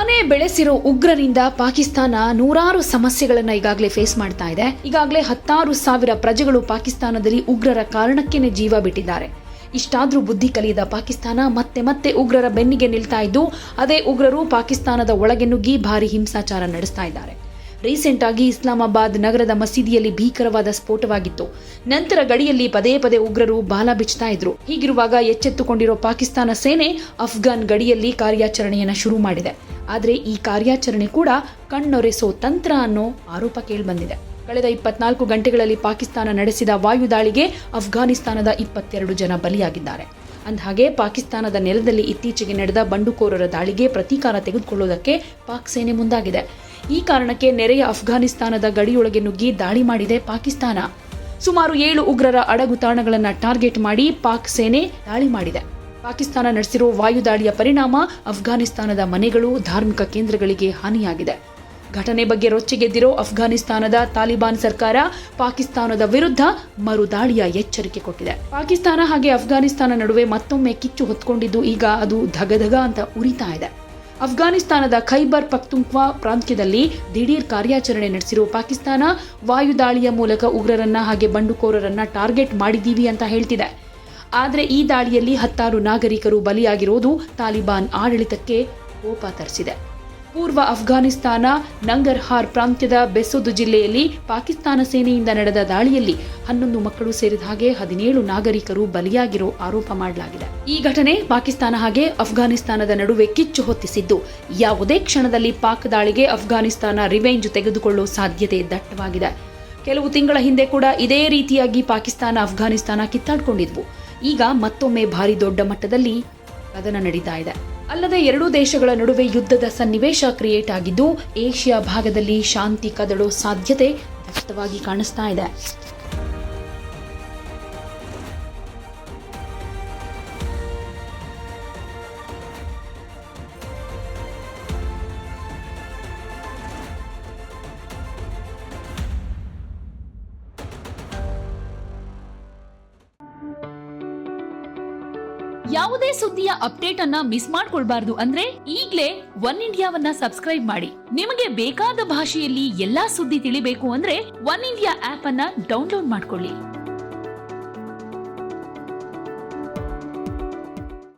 ತಾನೇ ಬೆಳೆಸಿರೋ ಉಗ್ರರಿಂದ ಪಾಕಿಸ್ತಾನ ನೂರಾರು ಸಮಸ್ಯೆಗಳನ್ನ ಈಗಾಗಲೇ ಫೇಸ್ ಮಾಡ್ತಾ ಇದೆ. ಈಗಾಗಲೇ 16,000 ಪ್ರಜೆಗಳು ಪಾಕಿಸ್ತಾನದಲ್ಲಿ ಉಗ್ರರ ಕಾರಣಕ್ಕೇನೆ ಜೀವ ಬಿಟ್ಟಿದ್ದಾರೆ. ಇಷ್ಟಾದ್ರೂ ಬುದ್ಧಿ ಕಲಿಯದ ಪಾಕಿಸ್ತಾನ ಮತ್ತೆ ಉಗ್ರರ ಬೆನ್ನಿಗೆ ನಿಲ್ತಾ ಇದ್ದು, ಅದೇ ಉಗ್ರರು ಪಾಕಿಸ್ತಾನದ ಒಳಗೆ ನುಗ್ಗಿ ಭಾರಿ ಹಿಂಸಾಚಾರ ನಡೆಸ್ತಾ ಇದ್ದಾರೆ. ರೀಸೆಂಟ್ ಆಗಿ ಇಸ್ಲಾಮಾಬಾದ್ ನಗರದ ಮಸೀದಿಯಲ್ಲಿ ಭೀಕರವಾದ ಸ್ಫೋಟವಾಗಿತ್ತು. ನಂತರ ಗಡಿಯಲ್ಲಿ ಪದೇ ಉಗ್ರರು ಬಾಲ ಬಿಚ್ತಾ ಇದ್ರು. ಹೀಗಿರುವಾಗ ಎಚ್ಚೆತ್ತುಕೊಂಡಿರೋ ಪಾಕಿಸ್ತಾನ ಸೇನೆ ಅಫ್ಘಾನ್ ಗಡಿಯಲ್ಲಿ ಕಾರ್ಯಾಚರಣೆಯನ್ನ ಶುರು ಮಾಡಿದೆ. ಆದ್ರೆ ಈ ಕಾರ್ಯಾಚರಣೆ ಕೂಡ ಕಣ್ಣೊರೆಸೋ ತಂತ್ರ ಅನ್ನೋ ಆರೋಪ ಕೇಳಿಬಂದಿದೆ. ಕಳೆದ 24 ಗಂಟೆಗಳಲ್ಲಿ ಪಾಕಿಸ್ತಾನ ನಡೆಸಿದ ವಾಯುದಾಳಿಗೆ ಅಫ್ಘಾನಿಸ್ತಾನದ 22 ಜನ ಬಲಿಯಾಗಿದ್ದಾರೆ. ಅಂದಹಾಗೆ ಪಾಕಿಸ್ತಾನದ ನೆಲದಲ್ಲಿ ಇತ್ತೀಚೆಗೆ ನಡೆದ ಬಂಡುಕೋರರ ದಾಳಿಗೆ ಪ್ರತೀಕಾರ ತೆಗೆದುಕೊಳ್ಳುವುದಕ್ಕೆ ಪಾಕ್ ಸೇನೆ ಮುಂದಾಗಿದೆ. ಈ ಕಾರಣಕ್ಕೆ ನೆರೆಯ ಅಫ್ಘಾನಿಸ್ತಾನದ ಗಡಿಯೊಳಗೆ ನುಗ್ಗಿ ದಾಳಿ ಮಾಡಿದೆ ಪಾಕಿಸ್ತಾನ. ಸುಮಾರು 7 ಉಗ್ರರ ಅಡಗುತಾಣಗಳನ್ನು ಟಾರ್ಗೆಟ್ ಮಾಡಿ ಪಾಕ್ ಸೇನೆ ದಾಳಿ ಮಾಡಿದೆ. ಪಾಕಿಸ್ತಾನ ನಡೆಸಿರೋ ವಾಯುದಾಳಿಯ ಪರಿಣಾಮ ಅಫ್ಘಾನಿಸ್ತಾನದ ಮನೆಗಳು, ಧಾರ್ಮಿಕ ಕೇಂದ್ರಗಳಿಗೆ ಹಾನಿಯಾಗಿದೆ. ಘಟನೆ ಬಗ್ಗೆ ರೊಚ್ಚಿಗೆದ್ದಿರೋ ಅಫ್ಘಾನಿಸ್ತಾನದ ತಾಲಿಬಾನ್ ಸರ್ಕಾರ ಪಾಕಿಸ್ತಾನದ ವಿರುದ್ಧ ಮರುದಾಳಿಯ ಎಚ್ಚರಿಕೆ ಕೊಟ್ಟಿದೆ. ಪಾಕಿಸ್ತಾನ ಹಾಗೆ ಅಫ್ಘಾನಿಸ್ತಾನ ನಡುವೆ ಮತ್ತೊಮ್ಮೆ ಕಿಚ್ಚು ಹೊತ್ಕೊಂಡಿದ್ದು ಈಗ ಅದು ಧಗಧಗ ಅಂತ ಉರಿತಾ ಇದೆ. ಅಫ್ಘಾನಿಸ್ತಾನದ ಖೈಬರ್ ಪಖ್ತೂನ್ಖ್ವಾ ಪ್ರಾಂತ್ಯದಲ್ಲಿ ದಿಢೀರ್ ಕಾರ್ಯಾಚರಣೆ ನಡೆಸಿರುವ ಪಾಕಿಸ್ತಾನ ವಾಯುದಾಳಿಯ ಮೂಲಕ ಉಗ್ರರನ್ನ ಹಾಗೆ ಬಂಡುಕೋರರನ್ನ ಟಾರ್ಗೆಟ್ ಮಾಡಿದೀವಿ ಅಂತ ಹೇಳ್ತಿದೆ. ಆದರೆ ಈ ದಾಳಿಯಲ್ಲಿ 10 ನಾಗರಿಕರು ಬಲಿಯಾಗಿರೋದು ತಾಲಿಬಾನ್ ಆಡಳಿತಕ್ಕೆ ಕೋಪ ತರಿಸಿದೆ. ಪೂರ್ವ ಅಫ್ಘಾನಿಸ್ತಾನ ನಂಗರ್ಹಾರ್ ಪ್ರಾಂತ್ಯದ ಬೆಸೋದ್ ಜಿಲ್ಲೆಯಲ್ಲಿ ಪಾಕಿಸ್ತಾನ ಸೇನೆಯಿಂದ ನಡೆದ ದಾಳಿಯಲ್ಲಿ 11 ಮಕ್ಕಳು ಸೇರಿದ ಹಾಗೆ 17 ನಾಗರಿಕರು ಬಲಿಯಾಗಿರೋ ಆರೋಪ ಮಾಡಲಾಗಿದೆ. ಈ ಘಟನೆ ಪಾಕಿಸ್ತಾನ ಹಾಗೆ ಅಫ್ಘಾನಿಸ್ತಾನದ ನಡುವೆ ಕಿಚ್ಚು ಹೊತ್ತಿಸಿದ್ದು, ಯಾವುದೇ ಕ್ಷಣದಲ್ಲಿ ಪಾಕ್ ದಾಳಿಗೆ ಅಫ್ಘಾನಿಸ್ತಾನ ರಿವೆಂಜ್ ತೆಗೆದುಕೊಳ್ಳುವ ಸಾಧ್ಯತೆ ದಟ್ಟವಾಗಿದೆ. ಕೆಲವು ತಿಂಗಳ ಹಿಂದೆ ಕೂಡ ಇದೇ ರೀತಿಯಾಗಿ ಪಾಕಿಸ್ತಾನ ಅಫ್ಘಾನಿಸ್ತಾನ ಕಿತ್ತಾಡ್ಕೊಂಡಿದ್ವು. ಈಗ ಮತ್ತೊಮ್ಮೆ ಭಾರಿ ದೊಡ್ಡ ಮಟ್ಟದಲ್ಲಿ ಕದನ ನಡೀತಾ ಇದೆ. ಅಲ್ಲದೆ ಎರಡೂ ದೇಶಗಳ ನಡುವೆ ಯುದ್ಧದ ಸನ್ನಿವೇಶ ಕ್ರಿಯೇಟ್ ಆಗಿದ್ದು, ಏಷ್ಯಾ ಭಾಗದಲ್ಲಿ ಶಾಂತಿ ಕದಡೋ ಸಾಧ್ಯತೆ ದಟ್ಟವಾಗಿ ಕಾಣಿಸ್ತಾ ಇದೆ. ಯಾವುದೇ ಸುದ್ದಿಯ ಅಪ್ಡೇಟ್ ಅನ್ನ ಮಿಸ್ ಮಾಡ್ಕೊಳ್ಬಾರ್ದು ಅಂದ್ರೆ ಈಗ್ಲೇ ಒನ್ ಇಂಡಿಯಾವನ್ನ ಸಬ್ಸ್ಕ್ರೈಬ್ ಮಾಡಿ. ನಿಮಗೆ ಬೇಕಾದ ಭಾಷೆಯಲ್ಲಿ ಎಲ್ಲಾ ಸುದ್ದಿ ತಿಳಿಬೇಕು ಅಂದ್ರೆ ಒನ್ ಇಂಡಿಯಾ ಆಪ್ ಅನ್ನ ಡೌನ್ಲೋಡ್ ಮಾಡ್ಕೊಳ್ಳಿ.